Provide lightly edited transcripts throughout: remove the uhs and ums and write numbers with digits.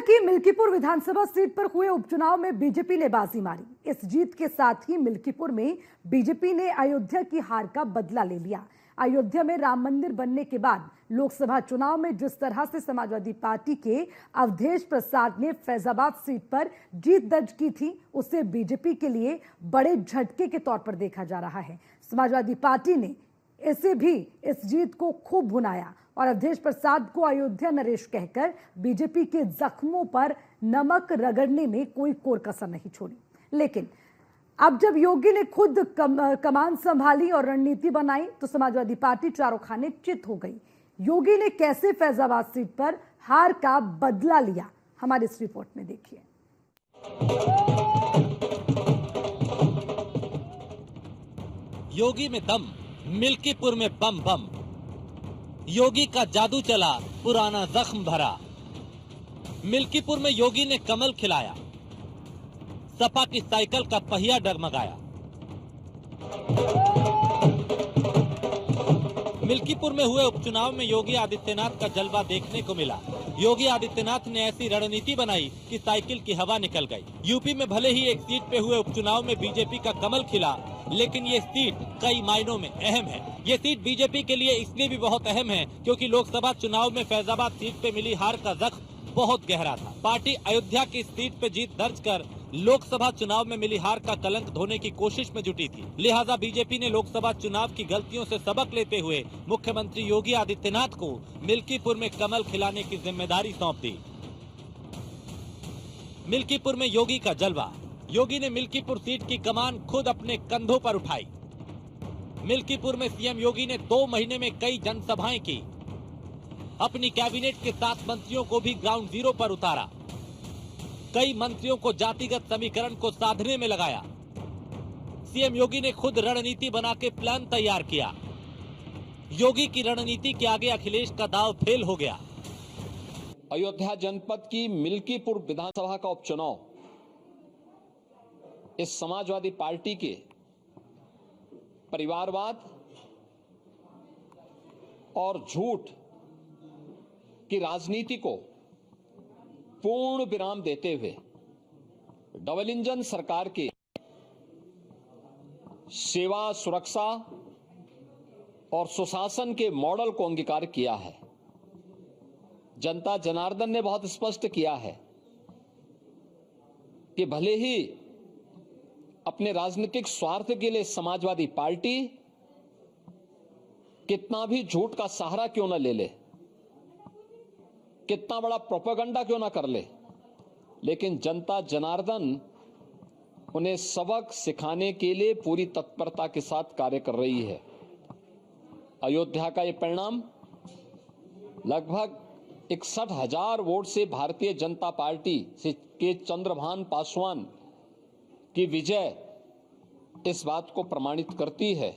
की मिल्कीपुर विधानसभा सीट पर हुए उपचुनाव में बीजेपी ने बाजी मारी। इस जीत के साथ ही मिल्कीपुर में बीजेपी ने अयोध्या की हार का बदला ले लिया। अयोध्या में राम मंदिर बनने के बाद लोकसभा चुनाव में जिस तरह से समाजवादी पार्टी के अवधेश प्रसाद ने फैजाबाद सीट पर जीत दर्ज की थी, उसे बीजेपी के लिए बड़े झटके के तौर पर देखा जा रहा है। समाजवादी पार्टी ने इसे भी इस जीत को खूब भुनाया और अवधेश प्रसाद को अयोध्या नरेश कहकर बीजेपी के जख्मों पर नमक रगड़ने में कोई कोर कसर नहीं छोड़ी। लेकिन अब जब योगी ने खुद कमान संभाली और रणनीति बनाई तो समाजवादी पार्टी चारों खाने चित हो गई। योगी ने कैसे फैजाबाद सीट पर हार का बदला लिया, हमारी इस रिपोर्ट में देखिए। योगी में दम, मिल्कीपुर में बम बम। योगी का जादू चला, पुराना जख्म भरा। मिल्कीपुर में योगी ने कमल खिलाया, सपा की साइकिल का पहिया डगमगाया। मिल्कीपुर में हुए उपचुनाव में योगी आदित्यनाथ का जलवा देखने को मिला। योगी आदित्यनाथ ने ऐसी रणनीति बनाई कि साइकिल की हवा निकल गई। यूपी में भले ही एक सीट पे हुए उपचुनाव में बीजेपी का कमल खिला, लेकिन ये सीट कई मायनों में अहम है। ये सीट बीजेपी के लिए इसलिए भी बहुत अहम है क्योंकि लोकसभा चुनाव में फैजाबाद सीट पे मिली हार का जख्म बहुत गहरा था। पार्टी अयोध्या की सीट पे जीत दर्ज कर लोकसभा चुनाव में मिली हार का कलंक धोने की कोशिश में जुटी थी। लिहाजा बीजेपी ने लोकसभा चुनाव की गलतियों से सबक लेते हुए मुख्यमंत्री योगी आदित्यनाथ को मिल्कीपुर में कमल खिलाने की जिम्मेदारी सौंप दी। मिल्कीपुर में योगी का जलवा। योगी ने मिल्कीपुर सीट की कमान खुद अपने कंधों पर उठाई। मिल्कीपुर में सीएम योगी ने 2 महीने में कई जनसभाएं की। अपनी कैबिनेट के 7 मंत्रियों को भी ग्राउंड जीरो पर उतारा। कई मंत्रियों को जातिगत समीकरण को साधने में लगाया। सीएम योगी ने खुद रणनीति बना के प्लान तैयार किया। योगी की रणनीति के आगे अखिलेश का दांव फेल हो गया। अयोध्या जनपद की मिल्कीपुर विधानसभा का उपचुनाव इस समाजवादी पार्टी के परिवारवाद और झूठ की राजनीति को पूर्ण विराम देते हुए डबल इंजन सरकार की सेवा, सुरक्षा और सुशासन के मॉडल को अंगीकार किया है। जनता जनार्दन ने बहुत स्पष्ट किया है कि भले ही अपने राजनीतिक स्वार्थ के लिए समाजवादी पार्टी कितना भी झूठ का सहारा क्यों न ले ले, कितना बड़ा प्रोपेगेंडा क्यों ना कर ले, लेकिन जनता जनार्दन उन्हें सबक सिखाने के लिए पूरी तत्परता के साथ कार्य कर रही है। अयोध्या का ये परिणाम लगभग 61,000 वोट से भारतीय जनता पार्टी से के चंद्रभान पासवान की विजय इस बात को प्रमाणित करती है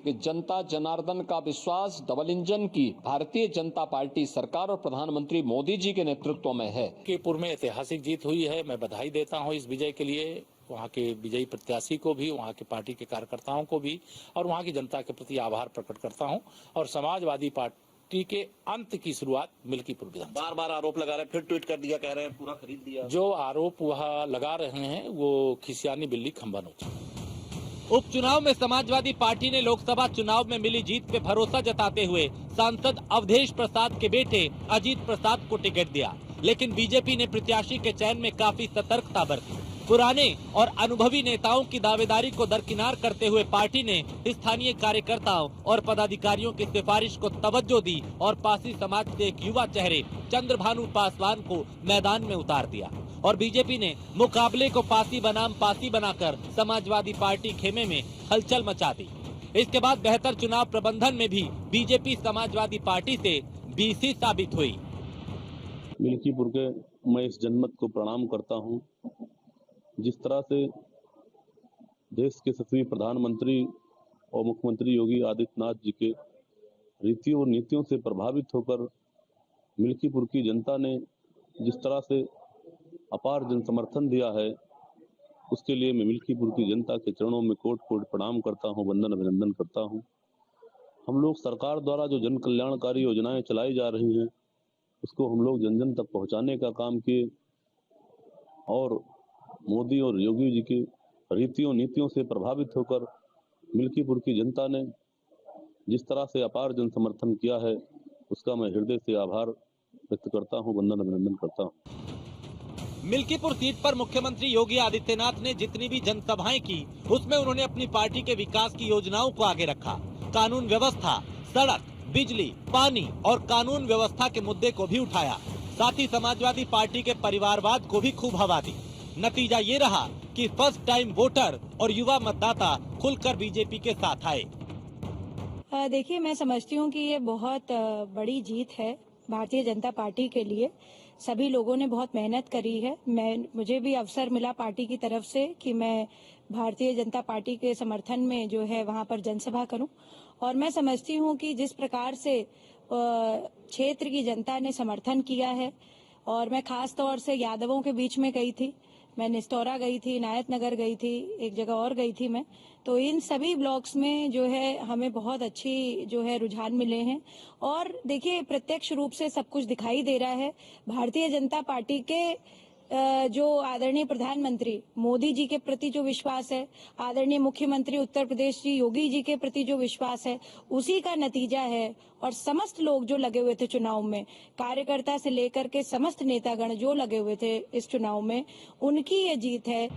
कि जनता जनार्दन का विश्वास डबल इंजन की भारतीय जनता पार्टी सरकार और प्रधानमंत्री मोदी जी के नेतृत्व में है। मिल्कीपुर में ऐतिहासिक जीत हुई है। मैं बधाई देता हूं इस विजय के लिए, वहां के विजयी प्रत्याशी को भी, वहां के पार्टी के कार्यकर्ताओं को भी और वहां की जनता के प्रति आभार प्रकट करता हूं। और समाजवादी पार्टी के अंत की शुरुआत मिल्कीपुर विधानसभा। बार बार आरोप लगा रहे हैं, फिर ट्वीट कर दिया, कह रहे हैं पूरा खरीद दिया। जो आरोप वह लगा रहे हैं वो खिसियानी बिल्ली खंबा नोची। उपचुनाव में समाजवादी पार्टी ने लोकसभा चुनाव में मिली जीत पे भरोसा जताते हुए सांसद अवधेश प्रसाद के बेटे अजीत प्रसाद को टिकट दिया, लेकिन बीजेपी ने प्रत्याशी के चयन में काफी सतर्कता बरती। पुराने और अनुभवी नेताओं की दावेदारी को दरकिनार करते हुए पार्टी ने स्थानीय कार्यकर्ताओं और पदाधिकारियों की सिफारिश को तवज्जो दी और पासी समाज के एक युवा चेहरे चंद्रभानु पासवान को मैदान में उतार दिया और बीजेपी ने मुकाबले को पासी बनाम पासी बनाकर समाजवादी पार्टी खेमे में हलचल मचा दी। इसके बाद बेहतर चुनाव प्रबंधन में भी बीजेपी समाजवादी पार्टी से बीसी साबित हुई। मिल्कीपुर के मैं इस जनमत को प्रणाम करता हूं। जिस तरह से देश के यशस्वी प्रधानमंत्री और मुख्यमंत्री योगी आदित्यनाथ जी के रीतियों और नीतियों से प्रभावित होकर मिल्कीपुर की जनता ने जिस तरह से अपार जन समर्थन दिया है, उसके लिए मैं मिल्कीपुर की जनता के चरणों में कोट कोट प्रणाम करता हूं, वंदन अभिनंदन करता हूं। हम लोग सरकार द्वारा जो जन कल्याणकारी योजनाएं चलाई जा रही हैं उसको हम लोग जन जन तक पहुंचाने का काम किए और मोदी और योगी जी की रीतियों नीतियों से प्रभावित होकर मिल्कीपुर की जनता ने जिस तरह से अपार जन समर्थन किया है उसका मैं हृदय से आभार व्यक्त करता हूं, वंदन अभिनंदन करता हूं। मिल्कीपुर सीट पर मुख्यमंत्री योगी आदित्यनाथ ने जितनी भी जनसभाएं की उसमें उन्होंने अपनी पार्टी के विकास की योजनाओं को आगे रखा। कानून व्यवस्था, सड़क, बिजली, पानी और कानून व्यवस्था के मुद्दे को भी उठाया। साथ ही समाजवादी पार्टी के परिवारवाद को भी खूब हवा दी। नतीजा ये रहा कि फर्स्ट टाइम वोटर और युवा मतदाता खुलकर बीजेपी के साथ आए। देखिए, मैं समझती हूँ कि ये बहुत बड़ी जीत है भारतीय जनता पार्टी के लिए। सभी लोगों ने बहुत मेहनत करी है। मुझे भी अवसर मिला पार्टी की तरफ से कि मैं भारतीय जनता पार्टी के समर्थन में जो है वहाँ पर जनसभा करूं, और मैं समझती हूँ कि जिस प्रकार से क्षेत्र की जनता ने समर्थन किया है, और मैं खास तौर से यादवों के बीच में गई थी, मैं निस्तौरा गई थी, नायत नगर गई थी, एक जगह और गई थी मैं, तो इन सभी ब्लॉक्स में जो है हमें बहुत अच्छी जो है रुझान मिले हैं। और देखिए, प्रत्यक्ष रूप से सब कुछ दिखाई दे रहा है। भारतीय जनता पार्टी के जो आदरणीय प्रधानमंत्री मोदी जी के प्रति जो विश्वास है, आदरणीय मुख्यमंत्री उत्तर प्रदेश जी योगी जी के प्रति जो विश्वास है, उसी का नतीजा है। और समस्त लोग जो लगे हुए थे चुनाव में, कार्यकर्ता से लेकर के समस्त नेतागण जो लगे हुए थे इस चुनाव में, उनकी ये जीत है।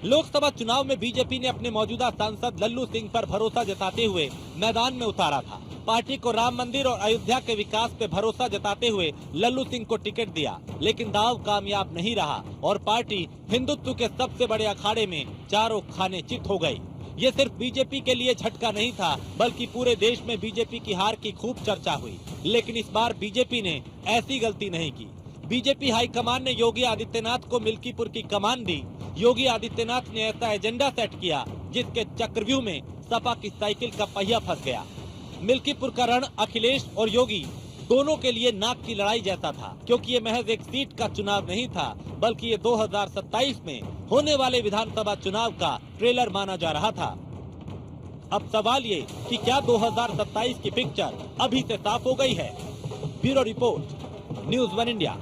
लोकसभा चुनाव में बीजेपी ने अपने मौजूदा सांसद लल्लू सिंह पर भरोसा जताते हुए मैदान में उतारा था। पार्टी को राम मंदिर और अयोध्या के विकास पे भरोसा जताते हुए लल्लू सिंह को टिकट दिया, लेकिन दाव कामयाब नहीं रहा और पार्टी हिंदुत्व के सबसे बड़े अखाड़े में चारों खाने चित हो गई। ये सिर्फ बीजेपी के लिए झटका नहीं था, बल्कि पूरे देश में बीजेपी की हार की खूब चर्चा हुई। लेकिन इस बार बीजेपी ने ऐसी गलती नहीं की। बीजेपी हाईकमान ने योगी आदित्यनाथ को मिल्कीपुर की कमान दी। योगी आदित्यनाथ ने ऐसा एजेंडा सेट किया जिसके चक्रव्यूह में सपा की साइकिल का पहिया फंस गया। मिल्कीपुर का रण अखिलेश और योगी दोनों के लिए नाक की लड़ाई जैसा था, क्योंकि ये महज एक सीट का चुनाव नहीं था, बल्कि ये 2027 में होने वाले विधानसभा चुनाव का ट्रेलर माना जा रहा था। अब सवाल ये कि क्या 2027 की पिक्चर अभी से साफ हो गई है? Bureau report, news one India.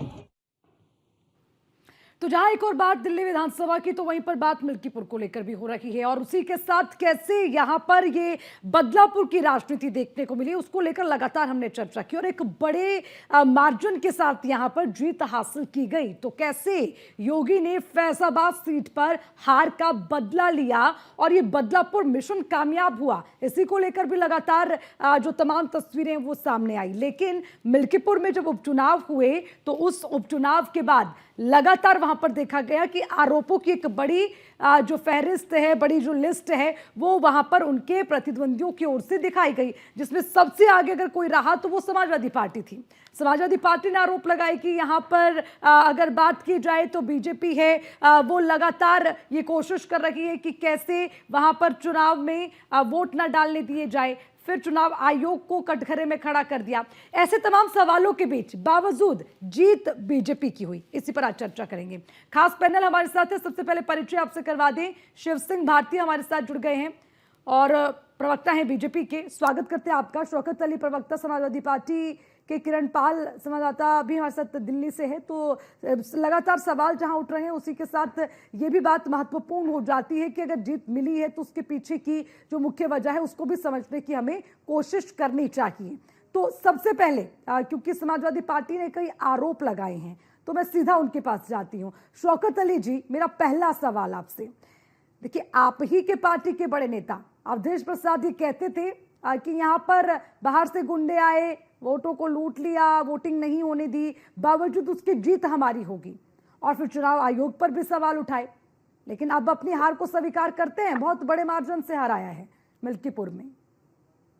तो जहां एक और बात दिल्ली विधानसभा की, तो वहीं पर बात मिल्कीपुर को लेकर भी हो रही है, और उसी के साथ कैसे यहां पर ये बदलापुर की राजनीति देखने को मिली उसको लेकर लगातार हमने चर्चा की, और एक बड़े मार्जिन के साथ यहां पर जीत हासिल की गई। तो कैसे योगी ने फैजाबाद सीट पर हार का बदला लिया और ये बदलापुर मिशन कामयाब हुआ, इसी को लेकर भी लगातार जो तमाम तस्वीरें वो सामने आई। लेकिन मिल्कीपुर में जब उपचुनाव हुए तो उस उपचुनाव के बाद लगातार वहां पर देखा गया कि आरोपों की एक बड़ी जो फहरिस्त है, बड़ी जो लिस्ट है, वो वहां पर उनके प्रतिद्वंदियों की ओर से दिखाई गई, जिसमें सबसे आगे अगर कोई रहा तो वो समाजवादी पार्टी थी। समाजवादी पार्टी ने आरोप लगाए कि यहां पर अगर बात की जाए तो बीजेपी है वो लगातार ये कोशिश कर रही है कि कैसे वहां पर चुनाव में वोट न डालने दिए जाए, फिर चुनाव आयोग को कटघरे में खड़ा कर दिया। ऐसे तमाम सवालों के बीच बावजूद जीत बीजेपी की हुई, इसी पर आज चर्चा करेंगे। खास पैनल हमारे साथ है। सबसे पहले परिचय आपसे करवा दें, शिव सिंह भारती हमारे साथ जुड़ गए हैं और प्रवक्ता हैं बीजेपी के। स्वागत करते हैं आपका। शौकत अली प्रवक्ता समाजवादी पार्टी के, किरण पाल संवाददाता भी हमारे साथ दिल्ली से है। तो लगातार सवाल जहां उठ रहे हैं उसी के साथ ये भी बात महत्वपूर्ण हो जाती है कि अगर जीत मिली है तो उसके पीछे की जो मुख्य वजह है उसको भी समझने की हमें कोशिश करनी चाहिए। तो सबसे पहले क्योंकि समाजवादी पार्टी ने कई आरोप लगाए हैं तो मैं सीधा उनके पास जाती हूँ। शौकत अली जी, मेरा पहला सवाल आपसे, देखिए आप ही के पार्टी के बड़े नेता अवधेश प्रसाद ये कहते थे कि यहाँ पर बाहर से गुंडे आए, वोटों को लूट लिया, वोटिंग नहीं होने दी, बावजूद उसकी जीत हमारी होगी, और फिर चुनाव आयोग पर भी सवाल उठाए। लेकिन अब अपनी हार को स्वीकार करते हैं, बहुत बड़े मार्जिन से हराया है मिल्कीपुर में।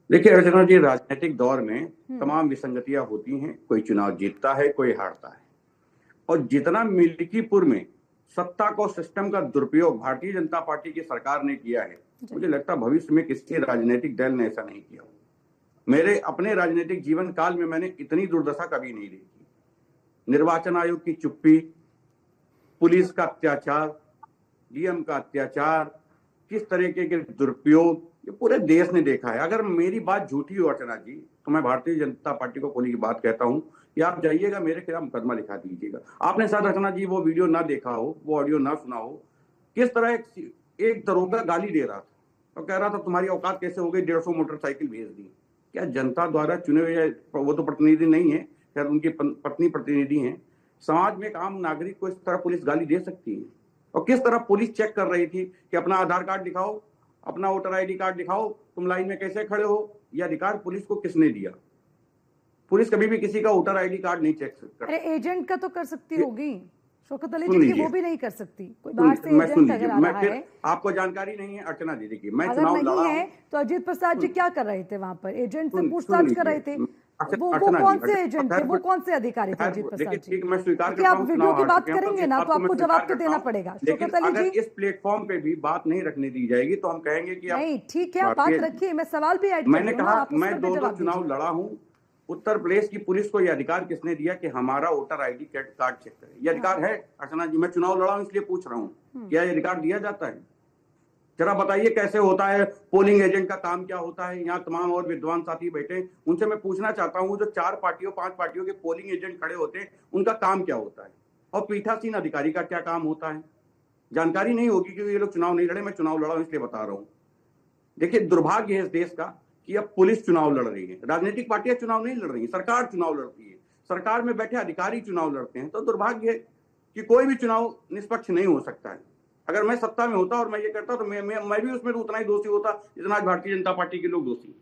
देखिए अर्चना जी, राजनीतिक दौर में तमाम विसंगतियां होती हैं, कोई चुनाव जीतता है, कोई हारता है, और जितना मिल्कीपुर में सत्ता को सिस्टम का दुरुपयोग भारतीय जनता पार्टी की सरकार ने किया है, मुझे लगता है भविष्य में किसी राजनीतिक दल ने ऐसा नहीं किया। मेरे अपने राजनीतिक जीवन काल में मैंने इतनी दुर्दशा कभी नहीं देखी। निर्वाचन आयोग की चुप्पी, पुलिस का अत्याचार, डीएम का अत्याचार, किस तरीके के दुरुपयोग, ये पूरे देश ने देखा है। अगर मेरी बात झूठी हो अर्चना जी, तो मैं भारतीय जनता पार्टी को खुली की बात कहता हूं कि आप जाइएगा मेरे खिलाफ मुकदमा लिखा दीजिएगा। आपने शायद अर्चना जी वो वीडियो ना देखा हो, वो ऑडियो ना सुना हो, किस तरह एक दरोगा गाली दे रहा था और कह रहा था तुम्हारी औकात कैसे हो गई, 150 मोटरसाइकिल भेज दी। क्या जनता द्वारा चुने हुए, वो तो प्रतिनिधि नहीं है, शायद उनकी पत्नी प्रतिनिधि हैं, समाज में एक आम नागरिक को इस तरह पुलिस गाली दे सकती है? और किस तरह पुलिस चेक कर रही थी कि अपना आधार कार्ड दिखाओ, अपना वोटर आईडी कार्ड दिखाओ, तुम लाइन में कैसे खड़े हो, यह अधिकार पुलिस को किसने दिया? पुलिस कभी भी किसी का वोटर आईडी कार्ड नहीं चेक करती। अरे एजेंट का तो कर सकती होगी शौकत अली सुन जी, की लीजिए। वो भी नहीं कर सकती। कोई बाहर से मैं सुन एजेंट लीजिए, अगर आ मैं रहा फिर है, आपको जानकारी नहीं है अर्चना दीदी की, मैं अगर चुनाव लड़ा नहीं है हूं। तो अजीत प्रसाद जी क्या कर रहे थे वहां पर? एजेंट से सुन पूछताछ कर रहे लीजिए। थे। वो अर्चना कौन जी, से एजेंट थे, वो कौन से अधिकारी थे खैर, अजीत देखिए, प्रसाद जी? ठीक, मैं स्वीकार क्योंकि करता आप हूं, वीडियो चुनाव की हार बात चुके हैं, करेंगे इस ना बात तो को मैं आपको जवाब स्वीकार तो करता देना हूं। पड़ेगा। लेकिन शौकत अली अगर जी, इस प्लेटफॉर्म पे भी बात नहीं रखने दी जाएगी तो हम कहेंगे कि नहीं ठीक है, आप बात रखिए, मैं सवाल भी ऐड कर मैंने रही हूं ना, कहा आप उस मैं पर भी 2 जवाब चुनाव दीजिए। लड़ा हूं। उत्तर प्रदेश की पुलिस को यह अधिकार किसने दिया कि हमारा वोटर आईडी कार्ड चेक करे? यह अधिकार है अर्चना जी? मैं चुनाव लड़ा हूं इसलिए पूछ रहा हूं, क्या यह अधिकार दिया जाता है? जरा बताइए कैसे होता है, पोलिंग एजेंट का काम क्या होता है? यहाँ तमाम और विद्वान साथी बैठे, उनसे मैं पूछना चाहता हूँ, जो 4 पार्टियों 5 पार्टियों के पोलिंग एजेंट खड़े होते हैं, उनका काम क्या होता है? और पीठासीन अधिकारी का क्या काम होता है? जानकारी नहीं होगी क्योंकि ये लोग चुनाव नहीं लड़े, मैं चुनाव लड़ा हूं इसलिए बता रहा हूँ। देखिए, दुर्भाग्य है इस देश का कि अब पुलिस चुनाव लड़ रही है, राजनीतिक पार्टियां चुनाव नहीं लड़ रही है, सरकार चुनाव लड़ती है, सरकार में बैठे अधिकारी चुनाव लड़ते हैं। तो दुर्भाग्य है कि कोई भी चुनाव निष्पक्ष नहीं हो सकता है। अगर मैं सत्ता में होता और मैं ये करता तो मैं भी उसमें तो उतना ही दोषी होता जितना आज भारतीय जनता पार्टी के लोग दोषी हैं।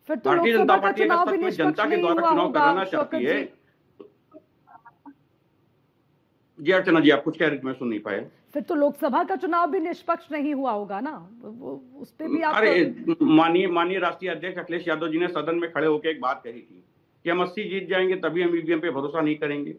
फिर तो भारतीय लोकसभा जनता का पार्टी अगर चुनाव सच भी में निष्पक्ष जनता के नहीं द्वारा हुआ चुनाव होगा कराना शौकत चाहती है। जी। जी अर्चना जी, आप कुछ कह रहे थे, मैं सुन नहीं पाया। फिर तो लोकसभा का चुनाव भी निष्पक्ष नहीं हुआ होगा ना, उस पे भी आप अरे माननीय राष्ट्रीय अध्यक्ष अखिलेश यादव जी ने सदन में खड़े होकर एक बात कही थी कि हम 80 जीत जाएंगे तभी हम ईवीएम पे भरोसा नहीं करेंगे।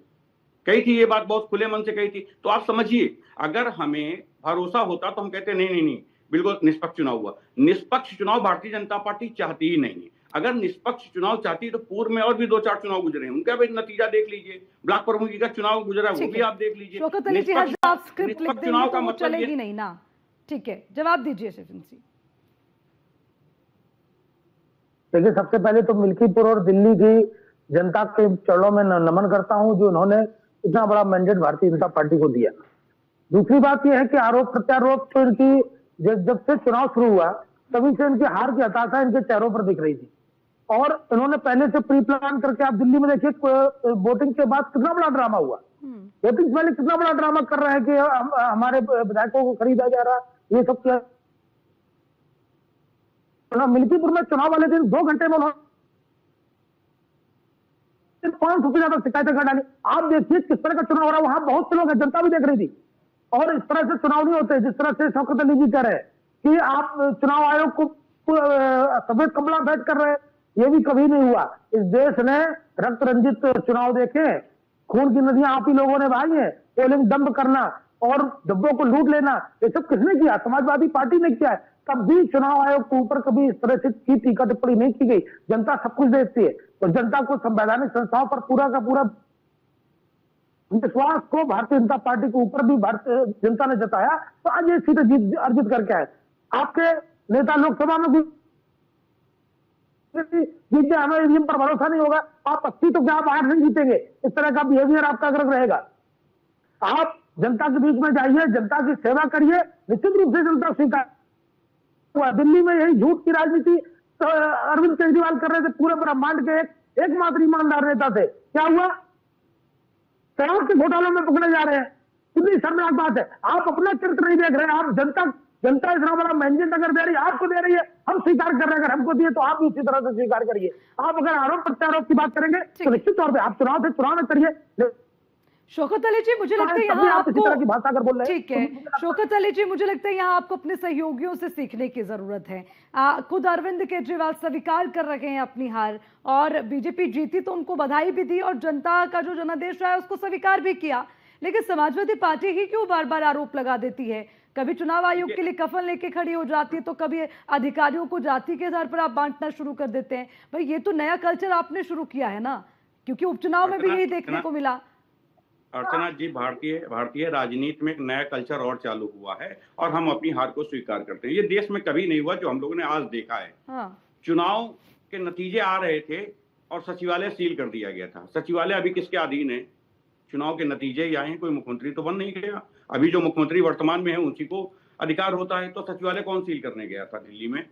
कही थी ये बात, बहुत खुले मन से कही थी। तो आप समझिए, अगर हमें भरोसा होता तो हम कहते नहीं, बिल्कुल निष्पक्ष चुनाव हुआ। निष्पक्ष चुनाव भारतीय जनता पार्टी चाहती ही नहीं है। अगर निष्पक्ष चुनाव चाहती तो पूर्व में और भी 2-4 चुनाव गुजरे हैं, उनका भी नतीजा देख लीजिए। ब्लॉक प्रमुख का चुनाव गुजरा वो भी आप देख लीजिए। शौकत अली जी, हर आप स्क्रिप्ट लिख देंगे चुनाव तो का वो मतलब चलेगी नहीं ना। ठीक है, जवाब दीजिए सचिन जी। देखिए, सबसे पहले तो मिल्कीपुर और दिल्ली की जनता के चरणों में नमन करता हूं जो उन्होंने इतना बड़ा मैंडेट भारतीय जनता पार्टी को दिया। दूसरी बात यह है कि आरोप प्रत्यारोप तो इनकी जब से चुनाव शुरू हुआ तभी से इनकी हार की हताशा इनके चेहरों पर दिख रही थी और इन्होंने पहले से प्री प्लान करके, आप दिल्ली में देखिए वोटिंग के बाद कितना बड़ा ड्रामा हुआ, वोटिंग से पहले कितना बड़ा ड्रामा कर रहे हैं कि हमारे विधायकों को खरीदा जा रहा, ये सब क्या। मिल्कीपुर में चुनाव वाले दिन 2 घंटे में 500 से ज्यादा शिकायतें कर डाली। आप देखिए किस तरह का चुनाव हो रहा है, वहां बहुत से लोग हैं, जनता भी देख रही थी। और इस तरह से चुनाव नहीं होते जिस तरह से शौकत अली जी कह रहे हैं कि आप चुनाव आयोग को सफेद कपड़ा भेंट कर रहे हैं, ये भी कभी नहीं हुआ। इस देश ने रक्त रंजित चुनाव देखे, खून की नदियां आप ही लोगों ने बहाई है। पोलिंग डंप करना और डब्बों को लूट लेना, ये सब किसने किया? समाजवादी पार्टी ने किया है। तब भी चुनाव आयोग के ऊपर कभी इस तरह से की टीका टिप्पणी नहीं की गई। जनता सब कुछ देखती है, तो जनता को संवैधानिक संस्थाओं पर पूरा का पूरा विश्वास को भारतीय जनता पार्टी के ऊपर भी भारतीय जनता ने जताया, तो आज ये सीटें अर्जित करके आए। आपके नेता लोकसभा में भी जीत जाए, हमें ईवीएम पर भरोसा नहीं होगा। आप 80 तो क्या, आप 8 नहीं जीतेंगे। इस तरह का बिहेवियर आपका अगर रहेगा, आप जनता के बीच में जाइए, जनता की सेवा करिए, निश्चित रूप से जनता स्वीकार। दिल्ली में यही झूठ की राजनीति तो अरविंद केजरीवाल कर रहे थे, पूरे ब्रह्मांड के एकमात्र ईमानदार नेता थे। क्या हुआ? शराब के घोटालों में पकड़े जा रहे हैं। कितनी शर्मनाक बात है। आप अपना चरित्र नहीं देख रहे हैं। आप जनता इतना बड़ा मैंडेट अगर दे रही है, आपको दे रही है, हम स्वीकार कर रहे हैं। अगर हमको दिए तो आप भी उसी तरह से स्वीकार करिए। आप अगर आरोप प्रत्यारोप की बात करेंगे तो निश्चित तौर पर आप चुनाव में करिए। शौकत अली जी, मुझे लगता है यहाँ आपको, भाषा अगर बोल रहे हैं, ठीक है शौकत अली जी, मुझे लगता है यहाँ आपको अपने सहयोगियों से सीखने की जरूरत है। खुद अरविंद केजरीवाल स्वीकार कर रहे हैं अपनी हार, और बीजेपी जीती तो उनको बधाई भी दी और जनता का जो जनादेश रहा है उसको स्वीकार भी किया। लेकिन समाजवादी पार्टी ही क्यों बार बार आरोप लगा देती है? कभी चुनाव आयोग के लिए कफन लेके खड़ी हो जाती है, तो कभी अधिकारियों को जाति के आधार पर आप बांटना शुरू कर देते हैं। भाई, ये तो नया कल्चर आपने शुरू किया है ना, क्योंकि उपचुनाव में भी यही देखने को मिला। अर्चना जी, भारतीय राजनीति में एक नया कल्चर और चालू हुआ है और हम अपनी हार को स्वीकार करते हैं। ये देश में कभी नहीं हुआ जो हम लोगों ने आज देखा है। हाँ। चुनाव के नतीजे आ रहे थे और सचिवालय सील कर दिया गया था। सचिवालय अभी किसके अधीन है? चुनाव के नतीजे ही आए हैं, कोई मुख्यमंत्री तो बन नहीं गया। अभी जो मुख्यमंत्री वर्तमान में है उसी को अधिकार होता है, तो सचिवालय कौन सील करने गया था दिल्ली में?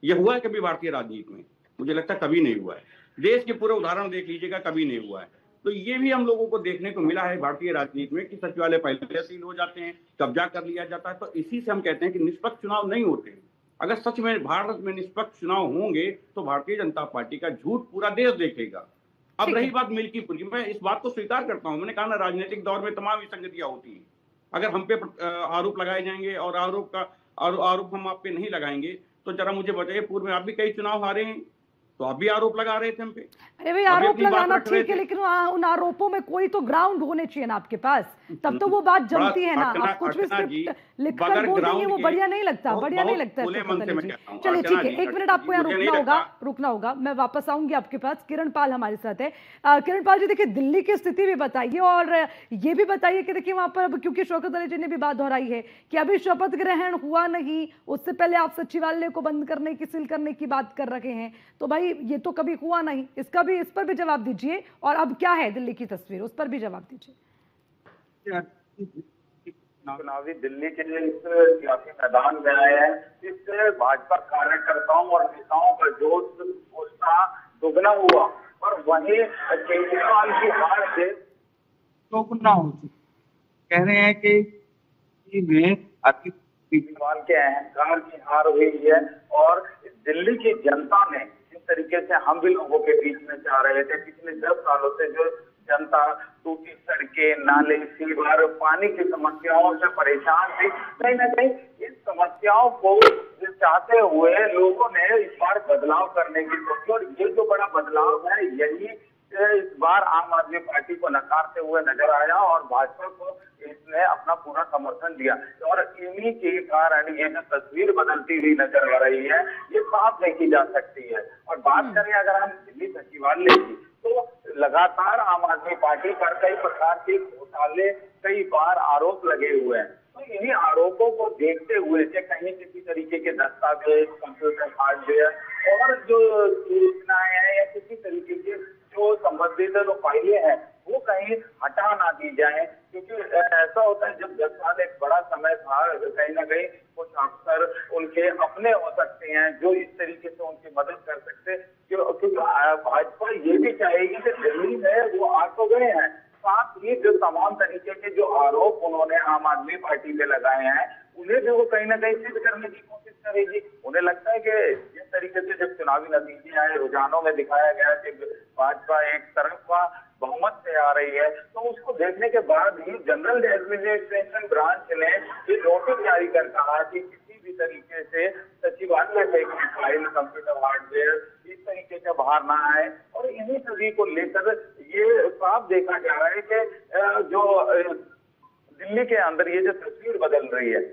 यह हुआ है कभी भारतीय राजनीति में? मुझे लगता है कभी नहीं हुआ है। देश के पूरे उदाहरण देख लीजिएगा, कभी नहीं हुआ है। तो ये भी हम लोगों को देखने को मिला है भारतीय राजनीति में कि सचिवालय पहले सील हो जाते हैं, कब्जा कर लिया जाता है। तो इसी से हम कहते हैं कि निष्पक्ष चुनाव नहीं होते। अगर सच में भारत में निष्पक्ष चुनाव होंगे तो भारतीय जनता पार्टी का झूठ पूरा देश देखेगा। अब रही बात मिल्कीपुर की, मैं इस बात को स्वीकार करता हूं। मैंने कहा ना, राजनीतिक दौर में तमाम विसंगतियां होती हैं। अगर हम पे आरोप लगाए जाएंगे और आरोप हम आप पे नहीं लगाएंगे, तो जरा मुझे बताइए, पूर्व में आप भी कई चुनाव हारे हैं, तो आप भी आरोप लगा रहे थे हम पे। अरे भाई, आरोप लगाना ठीक है, लेकिन उन आरोपों में कोई तो ग्राउंड होने चाहिए ना आपके पास, तब तो वो बात जमती है ना। आप कुछ भी स्क्रिप्ट लिखकर बोल देंगे, वो बढ़िया नहीं लगता, बढ़िया नहीं लगता है। चलिए ठीक है, एक मिनट आपको यहाँ रुकना होगा। मैं वापस आऊंगी आपके पास। किरण पाल हमारे साथ है। किरण पाल जी, देखिए दिल्ली की स्थिति भी बताइए और ये भी बताइए कि देखिए वहां पर, क्योंकि शौकत अली जी ने भी बात दोहराई है कि अभी शपथ ग्रहण हुआ नहीं, उससे पहले आप सचिवालय को बंद करने की, सील करने की बात कर रहे हैं। तो भाई ये तो कभी हुआ नहीं, इस पर भी जवाब दीजिए। और अब क्या है दिल्ली की तस्वीर, उस पर भी जवाब दीजिए। चुनावी दिल्ली के इस सियासी मैदान में आए हैं, इससे भाजपा कार्यकर्ताओं और नेताओं का जोश उत्साह दुगना हुआ और वहीं केजरीवाल की हार से दोगुना हो चुका। कह रहे हैं कि केजरीवाल के अहंकार की हार हुई है और दिल्ली की जनता ने जिस तरीके से हम भी लोगों के बीच में जा रहे थे पिछले 10 सालों से, जो जनता टूटी सड़कें, नाले, सीवर, पानी की समस्याओं से परेशान थी, कहीं ना कहीं इस समस्याओं को चाहते हुए लोगों ने इस बार बदलाव करने की सोची और ये जो बड़ा बदलाव है यही इस बार आम आदमी पार्टी को नकारते हुए नजर आया और भाजपा को इसने अपना पूरा समर्थन दिया। और इन्हीं के कारण ये जो तस्वीर बदलती हुई नजर आ रही है, ये साफ देखी जा सकती है। और बात करें अगर हम दिल्ली सचिवालय की, तो लगातार आम आदमी पार्टी पर कई प्रकार के घोटाले, कई बार आरोप लगे हुए हैं। तो इन्हीं आरोपों को देखते हुए से कहीं किसी तरीके के दस्तावेज, कंप्यूटर हार्डवेयर और जो सूचनाएं हैं या किसी तरीके के जो संबंधित जो फाइलें हैं वो कहीं हटा ना दी जाए, क्योंकि ऐसा होता है जब 10 साल एक बड़ा समय था, कहीं ना कहीं कुछ अफसर उनके अपने हो सकते हैं जो इस तरीके से उनकी मदद कर सकते, क्योंकि भाजपा ये भी चाहेगी कि दिल्ली में वो आ तो गए हैं, साथ ही जो तमाम तरीके के जो आरोप उन्होंने आम आदमी पार्टी पे लगाए हैं उन्हें भी वो कहीं ना कहीं सिद्ध करने की कोशिश करेगी। उन्हें लगता है कि जिस तरीके से जब चुनावी नतीजे आए, रुझानों में दिखाया गया कि भाजपा एक तरफा बहुमत से आ रही है, तो उसको देखने के बाद ही जनरल एडमिनिस्ट्रेशन ब्रांच ने ये नोटिस जारी कर कहा कि किसी भी तरीके से सचिवालय से फाइल, कंप्यूटर हार्डवेयर इस तरीके से बाहर ना आए। और इन्हीं सभी को लेकर ये साफ देखा जा रहा है कि जो दिल्ली के अंदर ये जो तस्वीर बदल रही है,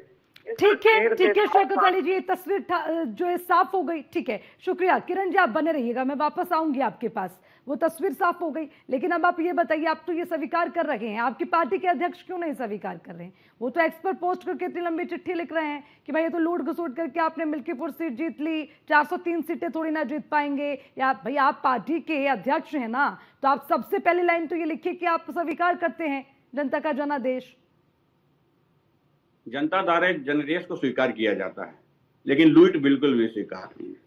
ठीक है शौकत अली जी, तस्वीर जो है साफ हो गई। ठीक है, शुक्रिया। किरण जी आप बने रहिएगा, मैं वापस आऊंगी आपके पास। वो तस्वीर साफ हो गई, लेकिन अब आप ये बताइए, आप तो ये स्वीकार कर रहे हैं, आपकी पार्टी के अध्यक्ष क्यों नहीं स्वीकार कर रहे हैं? वो तो एक्स पर पोस्ट करके इतनी लंबी चिट्ठी लिख रहे हैं कि भाई ये तो लूट घसोट करके आपने मिल्कीपुर सीट जीत ली, 403 सीटें थोड़ी ना जीत पाएंगे। या भाई आप पार्टी के अध्यक्ष हैं ना, तो आप सबसे पहली लाइन तो ये लिखिए कि आप स्वीकार करते हैं जनता का जनादेश। जनता द्वारा जनादेश को स्वीकार किया जाता है, लेकिन लूट बिल्कुल भी स्वीकार नहीं है।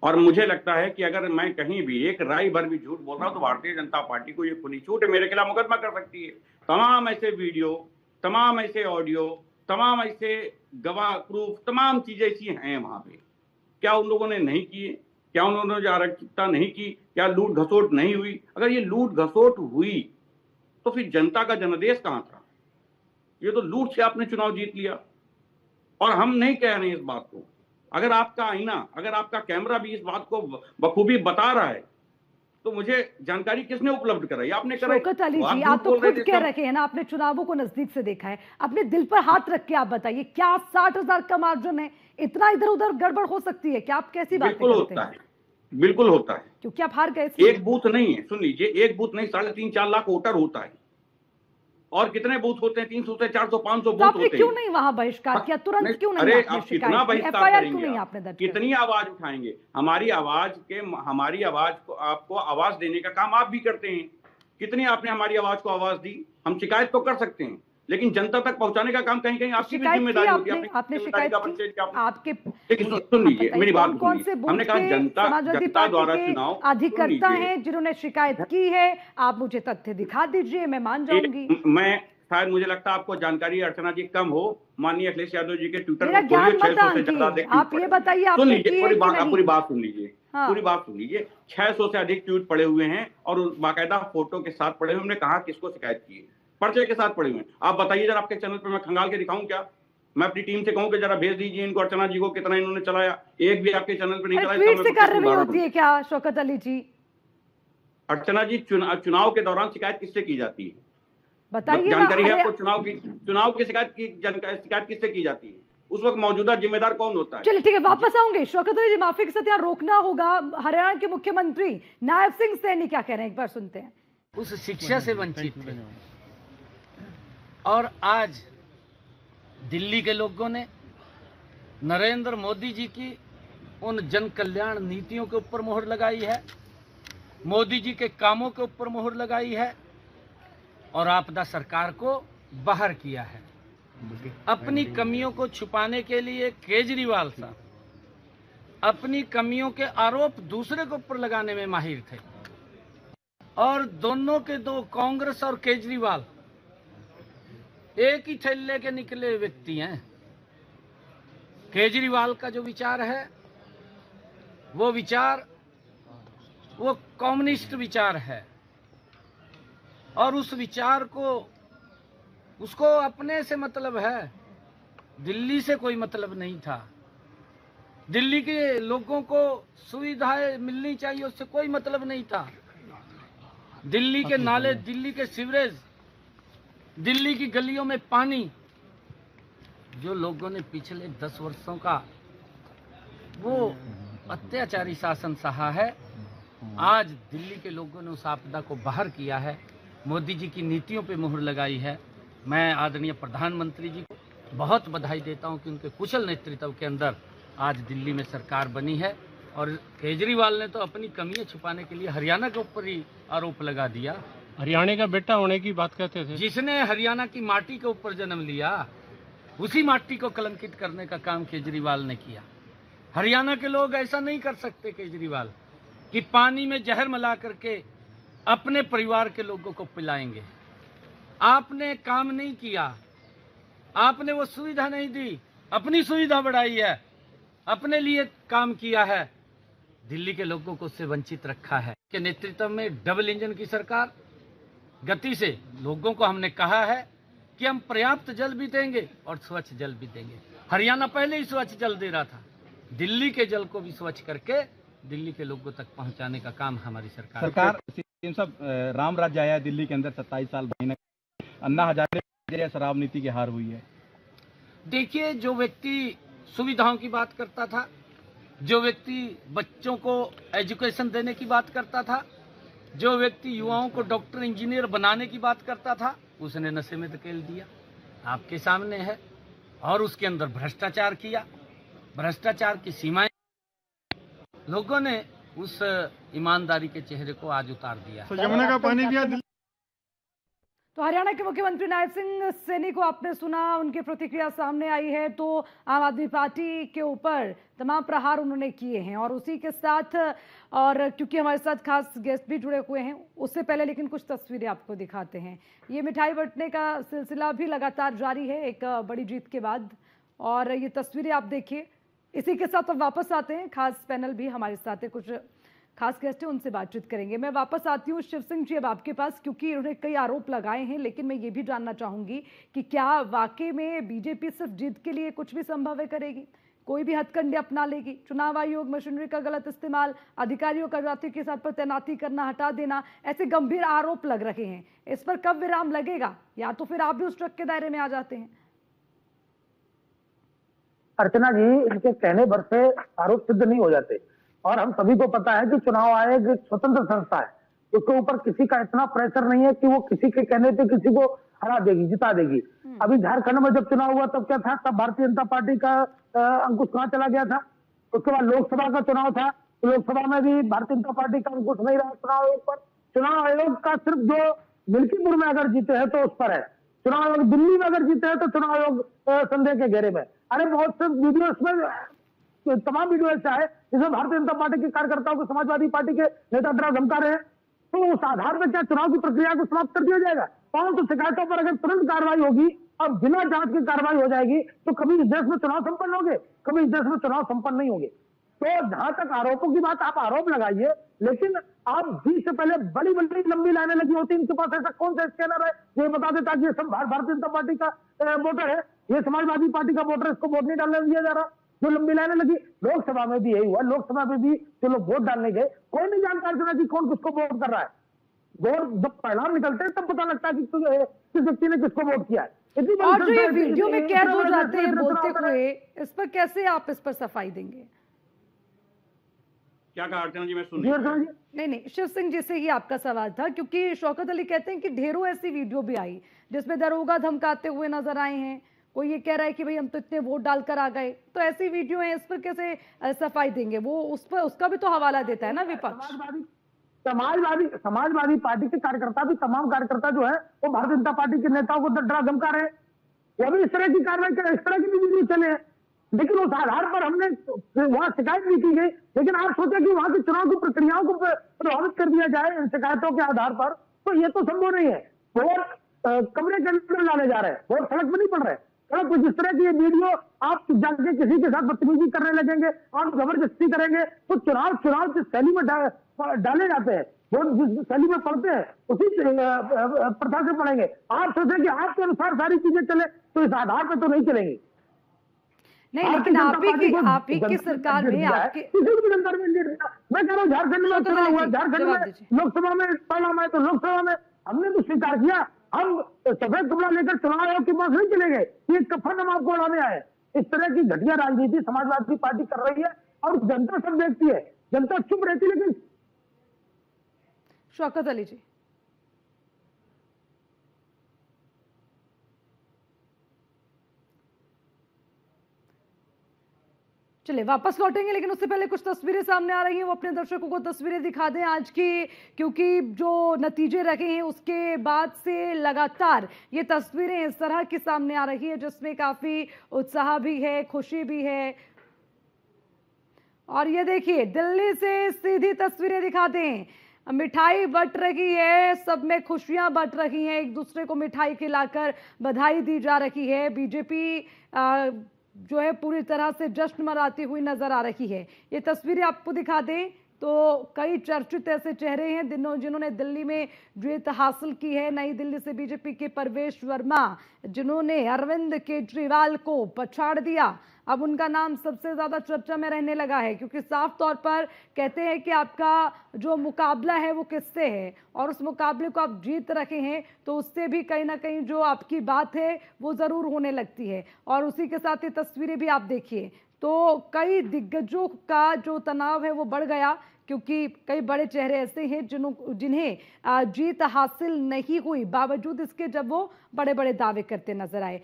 और मुझे लगता है कि अगर मैं कहीं भी एक राय भर भी झूठ बोल रहा हूं तो भारतीय जनता पार्टी को ये खुली छूट है, मेरे खिलाफ मुकदमा कर सकती है। तमाम ऐसे वीडियो, तमाम ऐसे ऑडियो, तमाम ऐसे गवाह प्रूफ, तमाम चीजें ऐसी हैं वहां पे। क्या उन लोगों ने नहीं किए? क्या उन्होंने जो अराजकता नहीं की? क्या लूट घसोट नहीं हुई? अगर ये लूट घसोट हुई तो फिर जनता का जनादेश कहां था? ये तो लूट से आपने चुनाव जीत लिया। और हम नहीं कह रहे हैं इस बात को, अगर आपका आईना, अगर आपका कैमरा भी इस बात को बखूबी बता रहा है तो मुझे जानकारी किसने उपलब्ध कराई? आपने कराई। शौकत अली जी, आप तो खुद कह रहे हैं ना, आपने चुनावों को नजदीक से देखा है, अपने दिल पर हाथ रख के आप बताइए, क्या 60,000 का मार्जिन है? इतना इधर उधर गड़बड़ हो सकती है क्या? आप कैसी बात करते हैं? होता है, बिल्कुल होता है, क्योंकि आप हार गए। एक बूथ नहीं है, सुन लीजिए, एक बूथ नहीं, 3.5-4 लाख वोटर होता है। और कितने बूथ होते हैं? 300 से 400 500 तो बूथ आपने होते क्यों हैं। नहीं वहां बहिष्कार किया? तुरंत क्यों नहीं अरे आपने आप कितना शिकायत की? बहिष्कार एफआईआर क्यों करेंगे? नहीं आप आपने दर्ज कितनी आवाज उठाएंगे? हमारी आवाज को आपको आवाज देने का काम आप भी करते हैं। कितनी आपने हमारी आवाज को आवाज दी? हम शिकायत तो कर सकते हैं, लेकिन जनता तक पहुंचाने का काम कहीं कहीं आपकी भी शिकायत की जिम्मेदारी होती है। आपने शिकायत की आपके लेकिन सुन लीजिए मेरी बात, कौन से सुनिए। बूथ हमने कहा पे जनता समाजवादी जनता पार्टी द्वारा के चुनाव, अधिकर्ता सुन लीजिए। हैं जिन्होंने शिकायत की है? आप मुझे तथ्य दिखा दीजिए, मैं मान जाऊंगी। मैं शायद मुझे लगता है आपको जानकारी अर्चना जी कम हो। माननीय अखिलेश यादव जी के ट्विटर मेरा पर ज्ञान खोलिए, 600 से मत ज्यादा अधिक आप ट्वीट ये पड़े। बताइए सुन आपने लीजिए किए पूरी कि बात, नहीं? पूरी बात सुन लीजिए। हाँ। पूरी बात सुन लीजिए। 600 से अधिक ट्वीट पड़े हुए हैं और बाकायदा फोटो के साथ पड़े हुए। हमने कहा किसको शिकायत की है? पर्चे के साथ पड़े हुए हैं। आप बताइए जरा, आपके चैनल पे मैं खंगाल के दिखाऊं क्या? मैं अपनी टीम से कहूं कि जरा भेज दीजिए इनको, अर्चना जी को, कितना इन्होंने चलाया। एक भी आपके चैनल पे नहीं चलाया। ट्वीट से कार्रवाई होती है क्या शौकत अली जी? अर्चना जी, चुनाव के दौरान शिकायत किससे की जाती है? बताइए जानकारी है ना। आपको? चुनाव की शिकायत किससे की जाती है? उस वक्त मौजूदा जिम्मेदार कौन होता है? चलिए ठीक है, वापस आऊंगे। शौकत अली जी, माफी के साथ यहाँ रोकना होगा। हरियाणा के मुख्यमंत्री नायब सिंह सैनी क्या कह रहे हैं, एक बार सुनते हैं। उस शिक्षा से वंचित थे और आज दिल्ली के लोगों ने नरेंद्र मोदी जी की उन जन कल्याण नीतियों के ऊपर मोहर लगाई है, मोदी जी के कामों के ऊपर मोहर लगाई है और आपदा सरकार को बाहर किया है। अपनी कमियों को छुपाने के लिए केजरीवाल साहब अपनी कमियों के आरोप दूसरे के ऊपर लगाने में माहिर थे और दोनों के दो, कांग्रेस और केजरीवाल, एक ही थैले के निकले व्यक्ति हैं। केजरीवाल का जो विचार है वो कम्युनिस्ट विचार है और उस विचार को उसको अपने से मतलब है, दिल्ली से कोई मतलब नहीं था। दिल्ली के लोगों को सुविधाएं मिलनी चाहिए, उससे कोई मतलब नहीं था। दिल्ली के नाले, दिल्ली के सीवरेज, दिल्ली की गलियों में पानी, जो लोगों ने पिछले 10 वर्षों का वो अत्याचारी शासन सहा है, आज दिल्ली के लोगों ने उस आपदा को बाहर किया है, मोदी जी की नीतियों पे मुहर लगाई है। मैं आदरणीय प्रधानमंत्री जी को बहुत बधाई देता हूं कि उनके कुशल नेतृत्व के अंदर आज दिल्ली में सरकार बनी है और केजरीवाल ने तो अपनी कमियां छुपाने के लिए हरियाणा के ऊपर ही आरोप लगा दिया। हरियाणा का बेटा होने की बात कहते थे। जिसने हरियाणा की माटी के ऊपर जन्म लिया, उसी माटी को कलंकित करने का काम केजरीवाल ने किया। हरियाणा के लोग ऐसा नहीं कर सकते केजरीवाल, कि पानी में जहर मिला करके अपने परिवार के लोगों को पिलाएंगे। आपने काम नहीं किया, आपने वो सुविधा नहीं दी, अपनी सुविधा बढ़ाई है, अपने लिए काम किया है, दिल्ली के लोगों को उससे वंचित रखा है। के नेतृत्व में डबल इंजन की सरकार गति से लोगों को हमने कहा है कि हम पर्याप्त जल भी देंगे और स्वच्छ जल भी देंगे। हरियाणा पहले ही स्वच्छ जल दे रहा था, दिल्ली के जल को भी स्वच्छ करके दिल्ली के लोगों तक पहुंचाने का काम हमारी सरकार इन सब राम राज्य आया दिल्ली के अंदर 27 साल महीने, अन्ना हजारे शराब नीति की हार हुई है। देखिए, जो व्यक्ति सुविधाओं की बात करता था, जो व्यक्ति बच्चों को एजुकेशन देने की बात करता था, जो व्यक्ति युवाओं को डॉक्टर इंजीनियर बनाने की बात करता था, उसने नशे में धकेल दिया, आपके सामने है। और उसके अंदर भ्रष्टाचार किया, भ्रष्टाचार की सीमाएं, लोगों ने उस ईमानदारी के चेहरे को आज उतार दिया। तो यमुना का पानी भी तो हरियाणा के मुख्यमंत्री नायब सिंह सैनी को आपने सुना, उनकी प्रतिक्रिया सामने आई है। तो आम आदमी पार्टी के ऊपर तमाम प्रहार उन्होंने किए हैं और उसी के साथ, और क्योंकि हमारे साथ खास गेस्ट भी जुड़े हुए हैं, उससे पहले लेकिन कुछ तस्वीरें आपको दिखाते हैं। ये मिठाई बंटने का सिलसिला भी लगातार जारी है एक बड़ी जीत के बाद, और ये तस्वीरें आप देखिए। इसी के साथ अब वापस आते हैं, खास पैनल भी हमारे साथ है, कुछ खास गेस्ट है, उनसे बातचीत करेंगे। मैं वापस आती हूँ शिव सिंह जी अब आपके पास, क्योंकि उन्होंने कई आरोप लगाए हैं, लेकिन मैं ये भी जानना चाहूंगी कि क्या वाकई में बीजेपी सिर्फ जीत के लिए कुछ भी संभव करेगी, कोई भी हथकंडे अपना लेगी? चुनाव आयोग मशीनरी का गलत इस्तेमाल, अधिकारियों का जाति के साथ पर तैनाती करना, हटा देना, ऐसे गंभीर आरोप लग रहे हैं। इस पर कब विराम लगेगा, या तो फिर आप भी उस ट्रक के दायरे में आ जाते हैं? अर्चना जी, इनके कहने भर से आरोप सिद्ध नहीं हो जाते और हम सभी को पता है कि चुनाव आयोग एक स्वतंत्र संस्था है उसके ऊपर किसी का इतना प्रेशर नहीं है कि वो किसी के कहने पे किसी को हरा देगी, जिता देगी। अभी झारखंड में जब चुनाव हुआ तब क्या था, तब भारतीय जनता पार्टी का अंकुश कहाँ चला गया था। उसके बाद लोकसभा का चुनाव था, तो लोकसभा में भी भारतीय जनता पार्टी का अंकुश नहीं रहा चुनाव आयोग पर। चुनाव आयोग का सिर्फ जो मिल्कीपुर में अगर जीते हैं तो उस पर है, चुनाव आयोग दिल्ली में अगर जीते हैं तो चुनाव आयोग संदेह के घेरे में। अरे बहुत से वीडियो इसमें, तमाम वीडियो ऐसा है जिसमें भारतीय जनता पार्टी के कार्यकर्ताओं को समाजवादी पार्टी के नेता डरा धमका रहे हैं। तो उस आधार पर क्या चुनाव की प्रक्रिया को समाप्त कर दिया जाएगा? 500 शिकायतों पर अगर तुरंत कार्रवाई होगी और बिना जांच की कार्रवाई हो जाएगी तो कभी इस देश में चुनाव संपन्न होंगे, कभी इस देश में चुनाव संपन्न नहीं होंगे। तो जहां तक आरोपों की बात, आप आरोप लगाइए, लेकिन आप 20 से पहले बड़ी बड़ी लंबी लाइनें लगी होती, इनके पास ऐसा कौन सा स्कैनर है जो बता देता कि ये सब भारतीय जनता पार्टी का वोटर है, ये समाजवादी पार्टी का वोटर, इसको वोट नहीं डालने दिया जा रहा। जो लंबी लाइनें लगी, लोकसभा में भी यही हुआ। लोकसभा में भी जो लोग वोट डालने गए, कोई नहीं जानकार सुना कि कौन किसको वोट कर रहा है। वोट जब परिणाम निकलते हैं तब पता लगता है कि किस व्यक्ति ने किसको वोट किया है। और जो ये वीडियो में कैद हो जाते हैं बोलते हुए, इस पर कैसे आप इस पर सफाई देंगे? क्या कहा अर्चना जी, मैं सुन नहीं, शिव सिंह जी से ही आपका सवाल था, क्योंकि शौकत अली कहते हैं कि ढेरों ऐसी वीडियो भी आई जिसमें दरोगा धमकाते हुए नजर आए हैं। कोई ये कह रहा है कि भाई हम तो इतने वोट डालकर आ गए, तो ऐसी वीडियो है, इस पर कैसे सफाई देंगे? वो उस पर उसका भी तो हवाला देता है ना विपक्ष। समाजवादी पार्टी के कार्यकर्ता भी, तमाम कार्यकर्ता जो है वो भारतीय जनता पार्टी के नेताओं को डरा धमका रहे हैं। वो भी इस तरह की कार्रवाई करें, इस तरह की भी वीडियो चले हैं। लेकिन उस आधार पर हमने वहां शिकायत भी की गई, लेकिन आप सोचे कि वहां की चुनाव की प्रक्रियाओं को प्रभावित कर दिया जाए इन शिकायतों के आधार पर, तो ये तो संभव नहीं है। वोट कमरे के अंदर डाले जा रहे हैं, वोट सड़क पर नहीं पड़ रहे। सड़क जिस तरह की ये वीडियो आप जाके किसी के साथ बदतमीजी करने लगेंगे और जबरदस्ती करेंगे, तो चुनाव जिस शैली में डाले जाते हैं, वोट जिस शैली में पड़ते हैं, उसी प्रथा से पड़ेंगे। आप सोचे कि आपके अनुसार सारी चीजें चले, तो इस आधार पर तो नहीं चलेंगी। नहीं, लेकिन आप ही की सरकार में आपके किसी भी जनता में मैं कह रहा हूँ, झारखंड में चुनाव हुआ, झारखंड में लोकसभा में परिणाम आए, तो लोकसभा में हमने तो स्वीकार किया, हम सफेद कपड़ा लेकर चुनाव आयोग के पास नहीं चले गए, ये कफन हम आपको उड़ाने आए। इस तरह की घटिया राजनीति समाजवादी पार्टी कर रही है और जनता सब देखती है, जनता चुप रहती है। लेकिन शौकत अली जी, चलिए वापस लौटेंगे, लेकिन उससे पहले कुछ तस्वीरें सामने आ रही हैं, वो अपने दर्शकों को तस्वीरें दिखा दें आज की, क्योंकि जो नतीजे रखे हैं उसके बाद से लगातार ये तस्वीरें इस तरह की सामने आ रही है जिसमें काफी उत्साह भी है, खुशी भी है। और ये देखिए, दिल्ली से सीधी तस्वीरें दिखाते हैं, मिठाई बंट रही है, सब में खुशियां बंट रही हैं, एक दूसरे को मिठाई खिलाकर बधाई दी जा रही है। बीजेपी जो है पूरी तरह से जश्न मनाती हुई नजर आ रही है। ये तस्वीरें आपको दिखा दें तो कई चर्चित ऐसे चेहरे हैं जिन्होंने दिल्ली में जीत हासिल की है। नई दिल्ली से बीजेपी के परवेश वर्मा, जिन्होंने अरविंद केजरीवाल को पछाड़ दिया, अब उनका नाम सबसे ज्यादा चर्चा में रहने लगा है, क्योंकि साफ तौर पर कहते हैं कि आपका जो मुकाबला है वो किससे है, और उस मुकाबले को आप जीत रखे हैं तो उससे भी कहीं ना कहीं जो आपकी बात है वो जरूर होने लगती है। और उसी के साथ ये तस्वीरें भी आप देखिए तो कई दिग्गजों का जो तनाव है वो बढ़ गया, क्योंकि कई बड़े चेहरे ऐसे हैं जिन्हें जीत हासिल नहीं हुई, बावजूद इसके जब वो बड़े बड़े दावे करते नजर आए।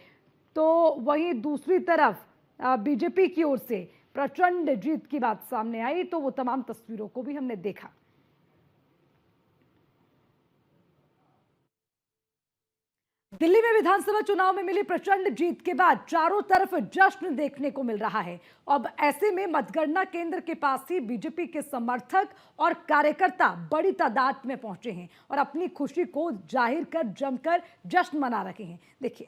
तो वहीं दूसरी तरफ बीजेपी की ओर से प्रचंड जीत की बात सामने आई, तो वो तमाम तस्वीरों को भी हमने देखा। दिल्ली में विधानसभा चुनाव में मिली प्रचंड जीत के बाद चारों तरफ जश्न देखने को मिल रहा है। अब ऐसे में मतगणना केंद्र के पास ही बीजेपी के समर्थक और कार्यकर्ता बड़ी तादाद में पहुंचे हैं और अपनी खुशी को जाहिर कर जमकर जश्न मना रहे हैं। देखिए।